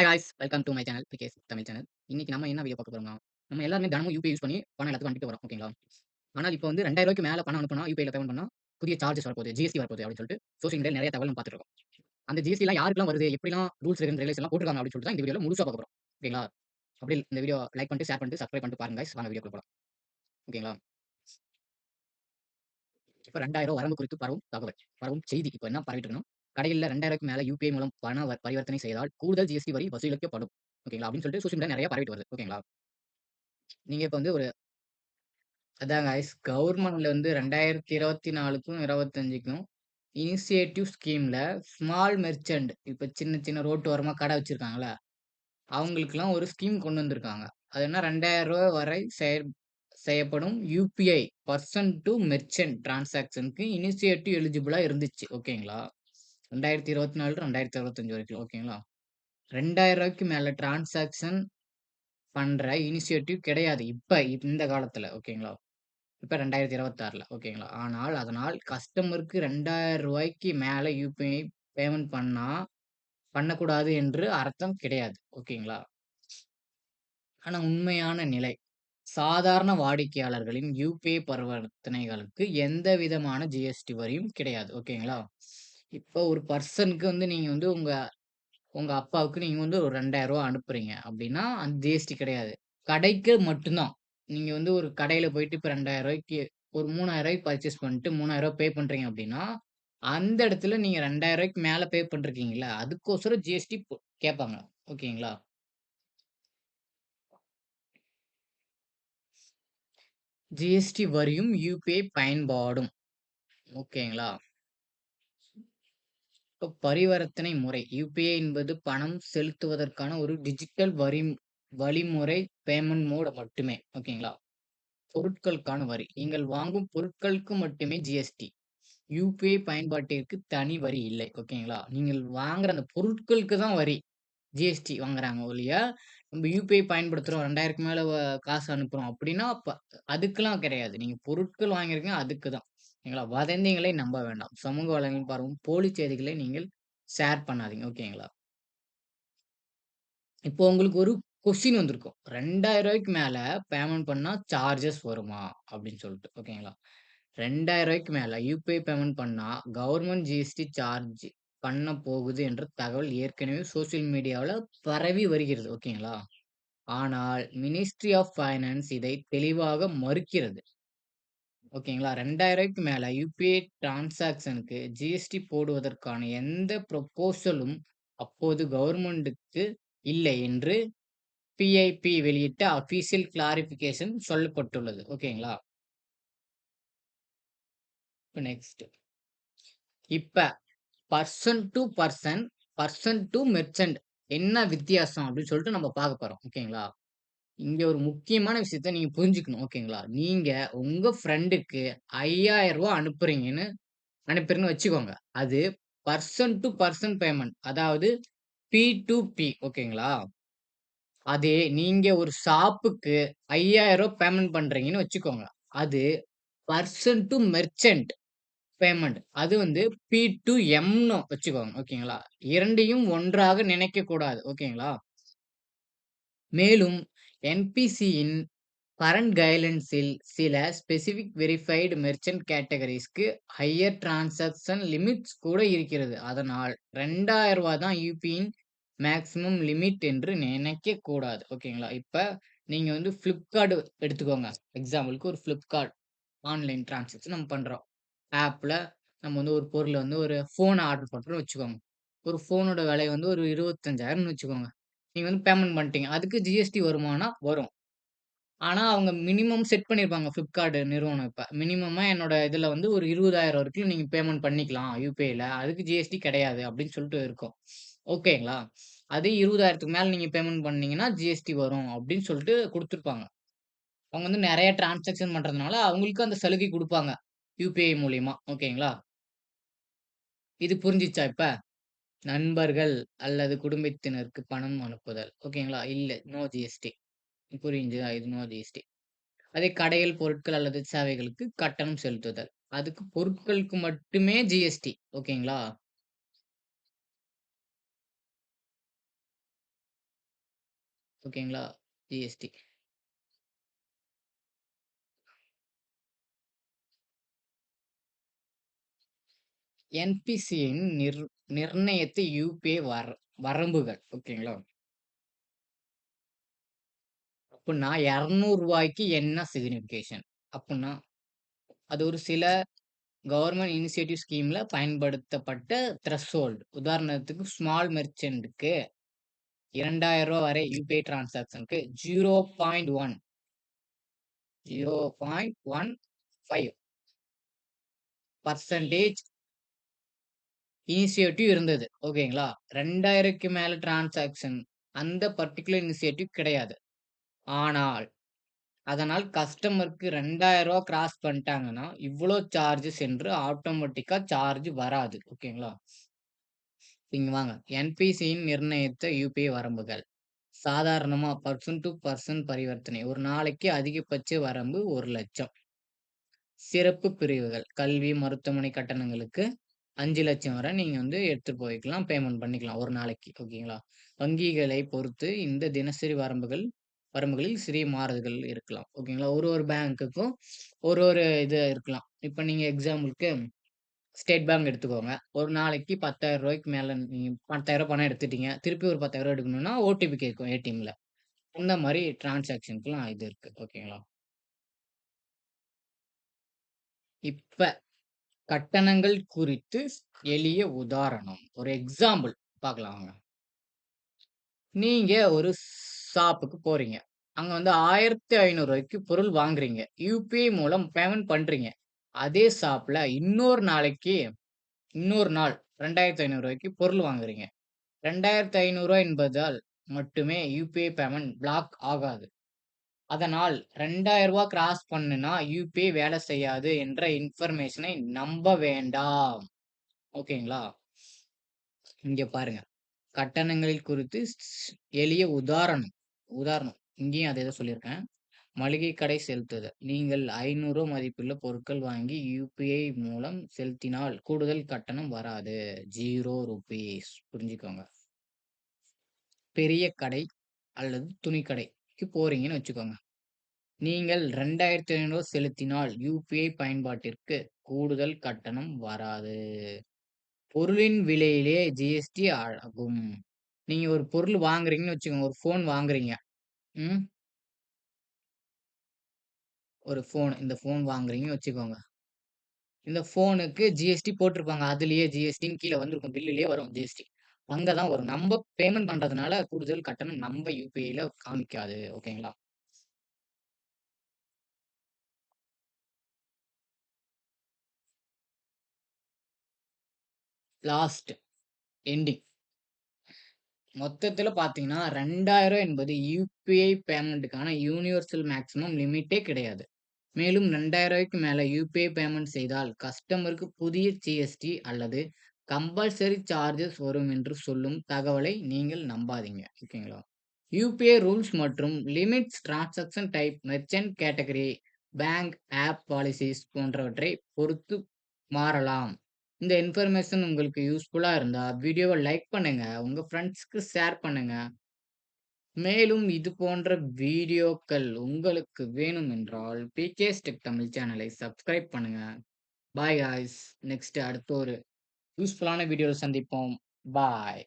Hi guys welcome do my channel BKS Tamil channel. இன்னைக்கு நம்ம என்ன வீடியோ பார்க்க போறோம்னா, நம்ம எல்லாருமே தினமும் யூபிஐ யூஸ் பண்ணி பணம் எல்லாத்துக்கும் அனுப்பிட்டு வரோம். ஓகேங்களா? ஆனால் இப்போ வந்து ரூ. 2000க்கு மேல பணம் அனுப்புனா யூபிஐல பேமெண்ட் பண்ணா புதிய சார்ஜஸ் வரப்போகுது. ஜிஎஸ்டி வரப்போகுது அப்படின்னு சொல்லிட்டு சோசியல் மீடியால நிறைய தகவல் நம்ம பார்த்துட்டு இருக்கோம். அந்த ஜிஎஸ்டிலாம் யாருக்கெல்லாம் வருது? எப்படிலாம் ரூல்ஸ் அண்ட் ரெகுலேஷன் எல்லாம் போட்டுருக்காங்க அப்படின்னு சொல்லிட்டு தான் இந்த வீடியோல முழுசா பார்க்க போறோம். ஓகேங்களா? அப்படியே இந்த வீடியோ லைக் பண்ணிட்டு, ஷேர் பண்ணிட்டு, சப்ஸ்கிரைப் பண்ணிட்டு பாருங்க காய்ஸ். வாங்க வீடியோக்குள்ள போலாம். ஓகேங்களா? இப்ப 2000 வரம்பு குறித்து பரவும் தகவல். பரவும் செய்தி. இப்ப என்ன பரவிட்டு இருக்குன்னா, கடையில 2000க்கு மேல யுபிஐ மூலம் பண பரிவர்த்தனை செய்தால் கூடுதல் ஜிஎஸ்டி வரி வசூலிக்கப்படும். ஓகேங்களா? அப்படின்னு சொல்லிட்டு சோசியல் மீடியா நிறைய பரவிட்டு வருது. ஓகேங்களா? நீங்க இப்ப வந்து ஒரு அதான் காய்ஸ் கவர்மெண்ட்ல வந்து 2024க்கும் 25க்கும் இனிஷியேட்டிவ் ஸ்கீம்ல ஸ்மால் மெர்ச்சன்ட் இப்ப சின்ன சின்ன ரோட்டோரமா கடை வச்சிருக்காங்கல்ல, அவங்களுக்கெல்லாம் ஒரு ஸ்கீம் கொண்டு வந்திருக்காங்க. அது என்ன ரூ. 2000 வரை செய்யப்படும் யுபிஐ பர்சன் டூ மெர்ச்சன்ட் டிரான்சாக்ஷனுக்கு இனிஷியேட்டிவ் எலிஜிபிளா இருந்துச்சு. ஓகேங்களா? 2024 டூ 2025 வரைக்கும். ஓகேங்களா? ரூ. 2000க்கு மேல டிரான்சாக்ஷன் பண்ற இனிஷியேட்டிவ் கிடையாது. இப்ப இந்த காலத்துல. ஓகேங்களா? இப்ப 2026ல ஓகேங்களா. ஆனால் அதனால் கஸ்டமருக்கு ரூ. 2000க்கு மேல யுபிஐ பேமெண்ட் பண்ணக்கூடாது என்று அர்த்தம் கிடையாது. ஓகேங்களா. ஆனா உண்மையான நிலை, சாதாரண வாடிக்கையாளர்களின் யுபிஐ பரிவர்த்தனைகளுக்கு எந்த விதமான ஜிஎஸ்டி வரியும் கிடையாது. ஓகேங்களா. இப்போ ஒரு பர்சனுக்கு வந்து நீங்க வந்து உங்க உங்க அப்பாவுக்கு நீங்க வந்து ஒரு ரூ. 2000 அனுப்புறீங்க அப்படின்னா, அந்த ஜிஎஸ்டி கிடையாது. கடைக்கு மட்டும் தான். நீங்க வந்து ஒரு கடையில போயிட்டு இப்ப ரூ. 2000க்கு ஒரு ரூ. 3000 பர்ச்சேஸ் பண்ணிட்டு ரூ. 3000 பே பண்றீங்க அப்படின்னா, அந்த இடத்துல நீங்க ரூ. 2000க்கு மேல பே பண்ருக்கீங்கல்ல, அதுக்கோசரம் ஜிஎஸ்டி கேட்பாங்க. ஓகேங்களா? ஜிஎஸ்டி வரியும் யுபிஐ பயன்பாடும். ஓகேங்களா? இப்ப பரிவர்த்தனை முறை. யுபிஐ என்பது பணம் செலுத்துவதற்கான ஒரு டிஜிட்டல் வழிமுறை பேமெண்ட் மோட் மட்டுமே. ஓகேங்களா? பொருட்களுக்கான வரி. நீங்கள் வாங்கும் பொருட்களுக்கு மட்டுமே ஜிஎஸ்டி. யுபிஐ பயன்பாட்டிற்கு தனி வரி இல்லை. ஓகேங்களா? நீங்கள் வாங்குற அந்த பொருட்களுக்கு தான் வரி. ஜிஎஸ்டி வாங்குறாங்க ஒழிய, நம்ம யுபிஐ பயன்படுத்துறோம் 2000க்கு மேல காசு அனுப்புறோம் அப்படின்னா, அதுக்கெல்லாம் கிடையாது. நீங்க பொருட்கள் வாங்கியிருக்கீங்க அதுக்கு தான். ஓகேங்களா? வதந்திகளை நம்ப வேண்டாம். சமூக வலைதளங்கள் பரவும் போலி செய்திகளை நீங்கள் ஷேர் பண்ணாதீங்க. ஓகேங்களா? இப்போ உங்களுக்கு ஒரு கொஸ்டின் வந்திருக்கும். ரூ. 2000க்கு மேல பேமெண்ட் பண்ணா சார்ஜஸ் வருமா? அப்படின்னு சொல்லிட்டு. ஓகேங்களா? ரூ. 2000க்கு மேல யுபிஐ பேமெண்ட் பண்ணா கவர்ன்மென்ட் ஜிஎஸ்டி சார்ஜ் பண்ண போகுது என்ற தகவல் ஏற்கனவே சோசியல் மீடியாவுல பரவி வருகிறது. ஓகேங்களா? ஆனால் மினிஸ்ட்ரி ஆஃப் ஃபைனான்ஸ் இதை தெளிவாக மறுக்கிறது. ஓகேங்களா? 2000க்கு மேல யுபிஐ டிரான்சாக்ஷனுக்கு ஜிஎஸ்டி போடுவதற்கான எந்த ப்ரொபோசலும் அப்போது கவர்ன்மென்ட்க்கு இல்லை என்று பிஐபி வெளியிட்ட அபிஷியல் கிளாரிஃபிகேஷன் சொல்லப்பட்டுள்ளது. ஓகேங்களா? இப்ப நெக்ஸ்ட். இப்ப person to person, person to merchant என்ன வித்தியாசம் அப்படின்னு சொல்லிட்டு நம்ம பார்க்க போறோம். ஓகேங்களா? இங்க ஒரு முக்கியமான விஷயத்த நீங்க புரிஞ்சுக்கணும். ஓகேங்களா? நீங்க உங்க ஃப்ரெண்டுக்கு ரூ. 5000 அனுப்புறீங்கன்னு வச்சுக்கோங்க. அது பர்சன் டூ பர்சன் பேமெண்ட். அதாவது பி டூ பி. ஓகேங்களா? அதே நீங்க ஒரு ஷாப்புக்கு ரூ. 5000 பேமெண்ட் பண்றீங்கன்னு வச்சுக்கோங்க. அது பர்சன் டூ மெர்ச்சன்ட் பேமெண்ட். அது வந்து P2Mன்னு வச்சுக்கோங்க. ஓகேங்களா? 2யும் ஒன்றாக நினைக்கக் கூடாது. ஓகேங்களா? மேலும் என்பிசியின் கரண்ட் கைட்லைன்ஸில் சில ஸ்பெசிஃபிக் வெரிஃபைட் மெர்ச்சன்ட் கேட்டகரீஸ்க்கு ஹையர் டிரான்சாக்ஷன் லிமிட்ஸ் கூட இருக்கிறது. அதனால் ரூ. 2000 தான் யுபியின் மேக்ஸிமம் லிமிட் என்று நினைக்கக் கூடாது. ஓகேங்களா? இப்ப நீங்க வந்து Flipkart எடுத்துக்கோங்க. எக்ஸாம்பிளுக்கு ஒரு Flipkart ஆன்லைன் டிரான்சாக்ஷன் நம்ம பண்றோம். ஆப்ல நம்ம வந்து ஒரு பொருள வந்து ஒரு ஃபோன் ஆர்டர் பண்றோம்னு வச்சுக்கோங்க. ஒரு ஃபோனோட விலை வந்து ஒரு 25,000ன்னு வச்சுக்கோங்க. நீங்க வந்து பேமெண்ட் பண்ணிட்டீங்க. அதுக்கு ஜிஎஸ்டி வருமானா? வரும். ஆனா, அவங்க மினிமம் செட் பண்ணியிருப்பாங்க Flipkart நிறுவனம் இப்ப. மினிமமா என்னோட இதுல வந்து ஒரு 20,000 வரைக்கும் நீங்க பேமெண்ட் பண்ணிக்கலாம் யுபிஐல. அதுக்கு ஜிஎஸ்டி கிடையாது அப்படின்னு சொல்லிட்டு இருக்கும். ஓகேங்களா? அதே 20,000க்கு மேல நீங்க பேமெண்ட் பண்ணீங்கன்னா ஜிஎஸ்டி வரும் அப்படின்னு சொல்லிட்டு குடுத்துருப்பாங்க. அவங்க வந்து நெறைய டிரான்சாக்ஷன் பண்றதுனால அவங்களுக்கு அந்த சலுகை குடுப்பாங்க. யுபிஐ மூலியமா. ஓகேங்களா? இது புரிஞ்சுச்சா இப்ப? நண்பர்கள் அல்லது குடும்பத்தினருக்கு பணம் அனுப்புதல். ஓகேங்களா? இல்ல. No GST. புரியுதா? இது நோ ஜிஎஸ்டி. அதே கடையில் பொருட்கள் அல்லது சேவைகளுக்கு கட்டணம் செலுத்துதல். அதுக்கு பொருட்களுக்கு மட்டுமே ஜிஎஸ்டி. ஓகேங்களா? ஓகேங்களா? ஜிஎஸ்டி. என்பிசியின் நிர்ணயித்த யுபிஐ வரம்புகள். ஓகேங்களா? அப்புட்ன்னா ரூ. 200க்கு என்ன சிக்னிஃபிகேஷன்? அப்புட்ன்னா, அது ஒரு சில கவர்ன்மென்ட் இனிஷியேட்டிவ் ஸ்கீம்ல பயன்படுத்தப்பட்ட த்ரெஷோல்ட். உதாரணத்துக்கு ஸ்மால் மெர்ச்சன்ட்க்கு ரூ. 2000 வரை யுபிஐ டிரான்சாக்ஷனுக்கு 0.1 0.15% இனிஷியேட்டிவ் இருந்தது. ஓகேங்களா? 2000க்கு மேல டிரான்சாக்ஷன் அந்த பர்ட்டிகுலர் இனிஷியேட்டிவ் கிடையாது. ஆனால், அதனால் கஸ்டமருக்கு ரூ. 2000 கிராஸ் பண்ணிட்டாங்கன்னா, இவ்ளோ சார்ஜஸ் என்று ஆட்டோமேட்டிக்கா சார்ஜ் வராது. ஓகேங்களா? இங்க வாங்க. என்பிசியின் நிர்ணயித்த யுபிஐ வரம்புகள். சாதாரணமா பெர்சன் டூ பெர்சன் பரிவர்த்தனை. ஒரு நாளைக்கு அதிகபட்ச வரம்பு 1,00,000. சிறப்பு பிரிவுகள். கல்வி, மருத்துவமனை கட்டணங்களுக்கு 5,00,000 வரை நீங்க வந்து எடுத்துட்டு போய்க்கலாம். பேமெண்ட் பண்ணிக்கலாம் ஒரு நாளைக்கு. ஓகேங்களா? வங்கிகளை பொறுத்து இந்த தினசரி வரம்புகளில் சிறிய மாறுதல்கள் இருக்கலாம். ஓகேங்களா? ஒரு ஒரு பேங்க்குக்கும் ஒரு ஒரு இது இருக்கலாம். இப்ப நீங்க எக்ஸாம்பிளுக்கு ஸ்டேட் பேங்க் எடுத்துக்கோங்க. ஒரு நாளைக்கு ரூ. 10,000க்கு மேல நீங்க ரூ. 10,000 பணம் எடுத்துட்டீங்க. திருப்பி ஒரு ரூ. 10,000 எடுக்கணும்னா ஓடிபி கேட்கும் ஏடிஎம்ல. அந்த மாரி டிரான்சாக்ஷன்க்குலாம் இது இருக்கு. ஓகேங்களா? இப்ப கட்டணங்கள் குறித்து எளிய உதாரணம். ஒரு எக்ஸாம்பிள் பார்க்கலாம் வாங்க. நீங்க ஒரு ஷாப்புக்கு போறீங்க. அங்க வந்து ரூ. 1,500க்கு பொருள் வாங்குறீங்க. யுபிஐ மூலம் பேமெண்ட் பண்றீங்க. அதே ஷாப்ல இன்னொரு நாள் ரூ. 2,500க்கு பொருள் வாங்குறீங்க. ரூ. 2,500 என்பதால் மட்டுமே யுபிஐ பேமெண்ட் பிளாக் ஆகாது. அதனால் ரூ. 2,000 கிராஸ் பண்ணுனா யுபிஐ வேலை செய்யாது என்ற இன்ஃபர்மேஷனை நம்ப வேண்டாம். ஓகேங்களா? இங்க பாருங்க. கட்டணங்கள் குறித்து எளிய உதாரணம். இங்கேயும் அதே தான் சொல்லியிருக்கேன். மளிகை கடை செலுத்துதல். நீங்கள் ரூ. 500 மதிப்புள்ள பொருட்கள் வாங்கி யுபிஐ மூலம் செலுத்தினால் கூடுதல் கட்டணம் வராது. ₹0 புரிஞ்சுக்கோங்க. பெரிய கடை அல்லது துணிக்கடைக்கு போறீங்கன்னு வச்சுக்கோங்க. நீங்கள் ரூ. 2,500 செலுத்தினால் யுபிஐ பயன்பாட்டிற்கு கூடுதல் கட்டணம் வராது. பொருளின் விலையிலே ஜிஎஸ்டி அடங்கும். நீங்க ஒரு பொருள் வாங்குறீங்கன்னு வச்சுக்கோங்க. ஒரு ஃபோன் வாங்குறீங்க. ம். இந்த ஃபோன் வாங்குறீங்கன்னு வச்சுக்கோங்க. இந்த ஃபோனுக்கு ஜிஎஸ்டி போட்டிருப்பாங்க. அதிலேயே ஜிஎஸ்டின்னு கீழ வந்திருக்கும். பில்லுலயே வரும் ஜிஎஸ்டி. அங்க தான் வரும். நம்ப பேமெண்ட் பண்றதுனால கூடுதல் கட்டணம் நம்ப யுபிஐல காமிக்காது. ஓகேங்களா? Last ending. மொத்தத்தில பார்த்தீங்கன்னா, 2,000 என்பது யுபிஐ பேமெண்ட்க்கான யூனிவர்சல் மேக்ஸிமம் லிமிட்டே கிடையாது. மேலும் ரூ. 2,000க்கு மேல யுபிஐ பேமெண்ட் செய்தால் கஸ்டமருக்கு புதிய ஜிஎஸ்டி அல்லது கம்பல்சரி சார்ஜஸ் வரும் என்று சொல்லும் தகவலை நீங்கள் நம்பாதீங்க. ஓகேங்களா? யுபிஐ ரூல்ஸ் மற்றும் limits, transaction type, merchant category, bank app policies போன்றவற்றை பொறுத்து மாறலாம். இந்த இன்ஃபர்மேஷன் உங்களுக்கு யூஸ்ஃபுல்லா இருந்தா வீடியோவ லைக் பண்ணுங்க. உங்க ஃப்ரெண்ட்ஸ்க்கு ஷேர் பண்ணுங்க. மேலும் இது போன்ற வீடியோக்கள் உங்களுக்கு வேணும் என்றால் பிகேஎஸ் டெக் தமிழ் சேனலை சப்ஸ்கிரைப் பண்ணுங்க. Bye guys. நெக்ஸ்ட் அடுத்த ஒரு யூஸ்ஃபுல்லான வீடியோல சந்திப்போம். பாய்.